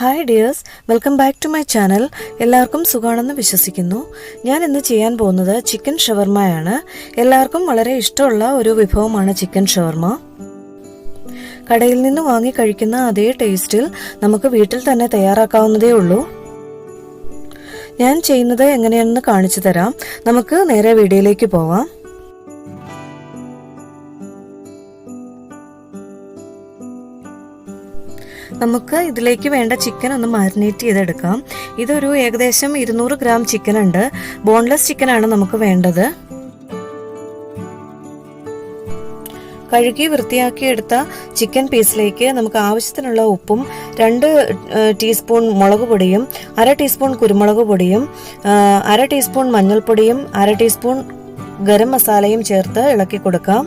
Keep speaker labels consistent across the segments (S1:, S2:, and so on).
S1: Hi dears, welcome back to my channel. എല്ലാവർക്കും സുഖമാണെന്ന് വിശ്വസിക്കുന്നു. ഞാൻ ഇന്ന് ചെയ്യാൻ പോകുന്നത് ചിക്കൻ ഷവർമയാണ്. എല്ലാവർക്കും വളരെ ഇഷ്ടമുള്ള ഒരു വിഭവമാണ് ചിക്കൻ ഷവർമ. കടയിൽ നിന്ന് വാങ്ങി കഴിക്കുന്ന അതേ ടേസ്റ്റിൽ നമുക്ക് വീട്ടിൽ തന്നെ തയ്യാറാക്കാവുന്നതേ ഉള്ളൂ. ഞാൻ ചെയ്യുന്നത് എങ്ങനെയാണെന്ന് കാണിച്ചു തരാം. നമുക്ക് നേരെ വീഡിയോയിലേക്ക് പോവാം. നമുക്ക് ഇതിലേക്ക് വേണ്ട ചിക്കൻ ഒന്ന് മാരിനേറ്റ് ചെയ്തെടുക്കാം. ഇതൊരു ഏകദേശം 200 ഗ്രാം ചിക്കൻ ഉണ്ട്. ബോൺലെസ് ചിക്കനാണ് നമുക്ക് വേണ്ടത്. കഴുകി വൃത്തിയാക്കിയെടുത്ത ചിക്കൻ പീസിലേക്ക് നമുക്ക് ആവശ്യത്തിനുള്ള ഉപ്പും 2 ടീസ്പൂൺ മുളക് പൊടിയും 1/2 ടീസ്പൂൺ കുരുമുളക് പൊടിയും 1/2 ടീസ്പൂൺ മഞ്ഞൾപ്പൊടിയും 1/2 ടീസ്പൂൺ ഗരം മസാലയും ചേർത്ത് ഇളക്കി കൊടുക്കാം.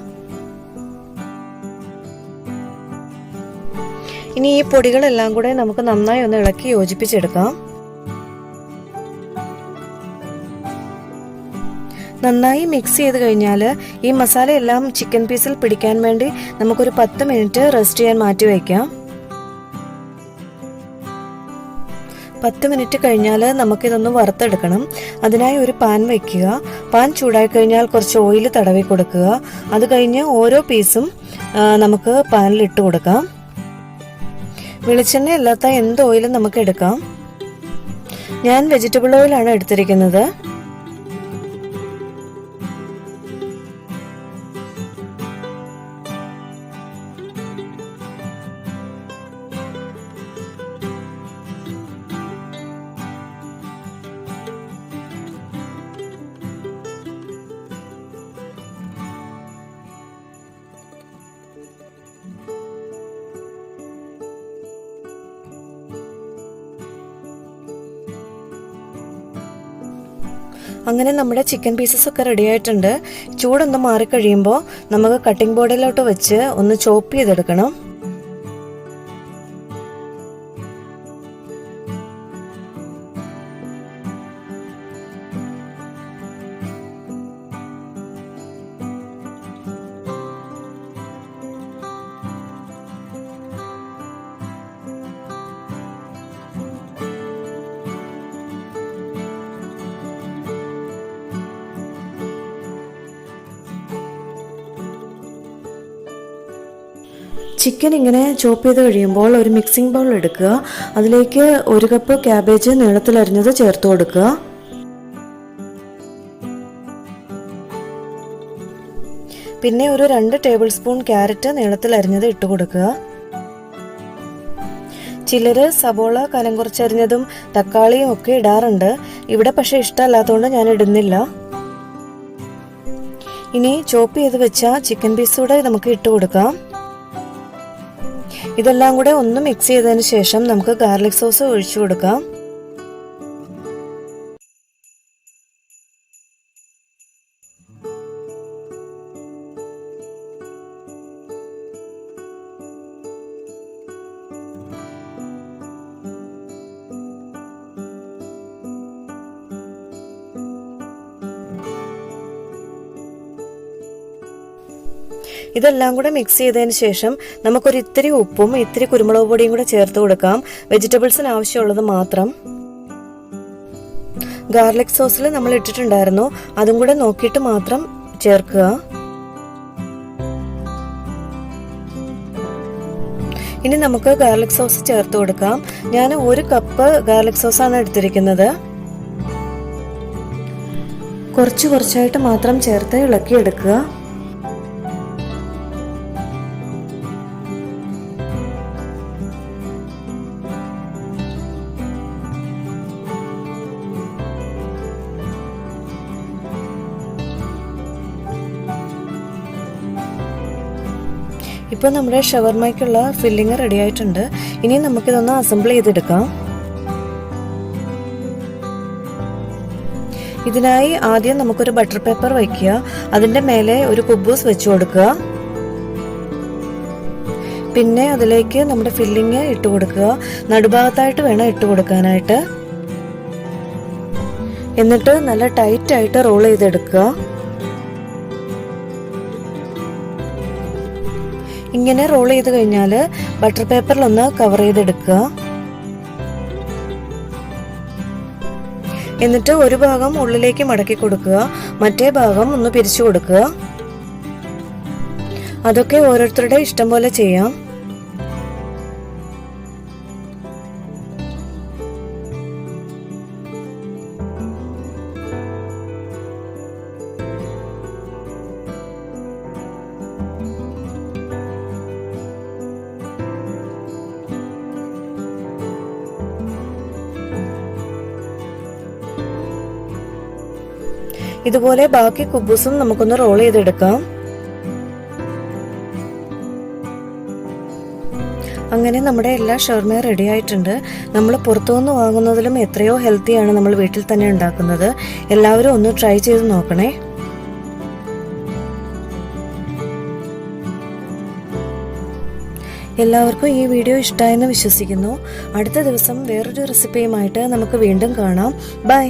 S1: ഇനി ഈ പൊടികളെല്ലാം കൂടെ നമുക്ക് നന്നായി ഒന്ന് ഇളക്കി യോജിപ്പിച്ചെടുക്കാം. നന്നായി മിക്സ് ചെയ്ത് കഴിഞ്ഞാൽ ഈ മസാല എല്ലാം ചിക്കൻ പീസിൽ പിടിക്കാൻ വേണ്ടി നമുക്കൊരു 10 മിനിറ്റ് റെസ്റ്റ് ചെയ്യാൻ മാറ്റി വയ്ക്കാം. 10 മിനിറ്റ് കഴിഞ്ഞാൽ നമുക്കിതൊന്ന് വറുത്തെടുക്കണം. അതിനായി ഒരു പാൻ വയ്ക്കുക. പാൻ ചൂടായി കഴിഞ്ഞാൽ കുറച്ച് ഓയിൽ തടവി കൊടുക്കുക. അത് കഴിഞ്ഞ് ഓരോ പീസും നമുക്ക് പാനിൽ ഇട്ട് കൊടുക്കാം. വെളിച്ചെണ്ണ അല്ലാത്ത എന്ത് ഓയിലും നമുക്ക് എടുക്കാം. ഞാൻ വെജിറ്റബിൾ ഓയിലാണ് എടുത്തിരിക്കുന്നത്. അങ്ങനെ നമ്മുടെ ചിക്കൻ പീസസ് ഒക്കെ റെഡി ആയിട്ടുണ്ട്. ചൂടൊന്ന് മാറിക്കഴിയുമ്പോൾ നമുക്ക് കട്ടിംഗ് ബോർഡിലോട്ട് വെച്ച് ഒന്ന് ചോപ്പ് ചെയ്തെടുക്കണം. ചിക്കൻ ഇങ്ങനെ ചോപ്പ് ചെയ്ത് കഴിയുമ്പോൾ ഒരു മിക്സിംഗ് ബൗൾ എടുക്കുക. അതിലേക്ക് 1 കപ്പ് ക്യാബേജ് നീളത്തിലരിഞ്ഞത് ചേർത്ത് കൊടുക്കുക. പിന്നെ ഒരു 2 ടേബിൾ സ്പൂൺ ക്യാരറ്റ് നീളത്തിലരിഞ്ഞത് ഇട്ട് കൊടുക്കുക. ചിലര് സബോള കനം കുറച്ചരിഞ്ഞതും തക്കാളിയും ഒക്കെ ഇടാറുണ്ട്. ഇവിടെ പക്ഷെ ഇഷ്ടമല്ലാത്തതുകൊണ്ട് ഞാൻ ഇടുന്നില്ല. ഇനി ചോപ്പ് ചെയ്ത് വെച്ച ചിക്കൻ പീസ് കൂടെ നമുക്ക് ഇട്ട് കൊടുക്കാം. ഇതെല്ലാം കൂടെ ഒന്ന് മിക്സ് ചെയ്തതിന് ശേഷം നമുക്ക് ഗാർലിക് സോസ് ഒഴിച്ചു കൊടുക്കാം. ഇതെല്ലാം കൂടെ മിക്സ് ചെയ്തതിന് ശേഷം നമുക്കൊരു ഇത്തിരി ഉപ്പും ഇത്തിരി കുരുമുളക് പൊടിയും കൂടെ ചേർത്ത് കൊടുക്കാം. വെജിറ്റബിൾസിന് ആവശ്യമുള്ളത് മാത്രം. ഗാർലിക് സോസിൽ നമ്മൾ ഇട്ടിട്ടുണ്ടായിരുന്നു, അതും കൂടെ നോക്കിയിട്ട് മാത്രം ചേർക്കുക. ഇനി നമുക്ക് ഗാർലിക് സോസ് ചേർത്ത് കൊടുക്കാം. ഞാൻ 1 കപ്പ് ഗാർലിക് സോസാണ് എടുത്തിരിക്കുന്നത്. കുറച്ചായിട്ട് മാത്രം ചേർത്ത് ഇളക്കിയെടുക്കുക. ഇപ്പോൾ നമ്മുടെ ഷവർമയ്ക്കുള്ള ഫില്ലിങ് റെഡി ആയിട്ടുണ്ട്. ഇനി നമുക്കിതൊന്ന് അസംബിൾ ചെയ്തെടുക്കാം. ഇതിനായി ആദ്യം നമുക്കൊരു ബട്ടർ പേപ്പർ വയ്ക്കുക. അതിൻ്റെ മേലെ ഒരു കുബൂസ് വെച്ചു കൊടുക്കുക. പിന്നെ അതിലേക്ക് നമ്മുടെ ഫില്ലിങ് ഇട്ട് കൊടുക്കുക. നടുഭാഗത്തായിട്ട് വേണം ഇട്ട് കൊടുക്കാനായിട്ട്. എന്നിട്ട് നല്ല ടൈറ്റായിട്ട് റോൾ ചെയ്തെടുക്കുക. ഇങ്ങനെ റോൾ ചെയ്ത് കഴിഞ്ഞാൽ ബട്ടർ പേപ്പറിൽ ഒന്ന് കവർ ചെയ്തെടുക്കുക. എന്നിട്ട് ഒരു ഭാഗം ഉള്ളിലേക്ക് മടക്കി കൊടുക്കുക, മറ്റേ ഭാഗം ഒന്ന് പിരിച്ചു കൊടുക്കുക. അതൊക്കെ ഓരോരുത്തരുടെ ഇഷ്ടം പോലെ ചെയ്യാം. ഇതുപോലെ ബാക്കി കുബൂസും നമുക്കൊന്ന് റോൾ ചെയ്തെടുക്കാം. അങ്ങനെ നമ്മുടെ എല്ലാ ഷവർമയും റെഡി ആയിട്ടുണ്ട്. നമ്മൾ പുറത്തുനിന്ന് വാങ്ങുന്നതിലും എത്രയോ ഹെൽത്തിയാണ് നമ്മൾ വീട്ടിൽ തന്നെ ഉണ്ടാക്കുന്നത്. എല്ലാവരും ഒന്ന് ട്രൈ ചെയ്ത് നോക്കണേ. എല്ലാവർക്കും ഈ വീഡിയോ ഇഷ്ടമായെന്ന് വിശ്വസിക്കുന്നു. അടുത്ത ദിവസം വേറൊരു റെസിപ്പിയുമായിട്ട് നമുക്ക് വീണ്ടും കാണാം. ബൈ.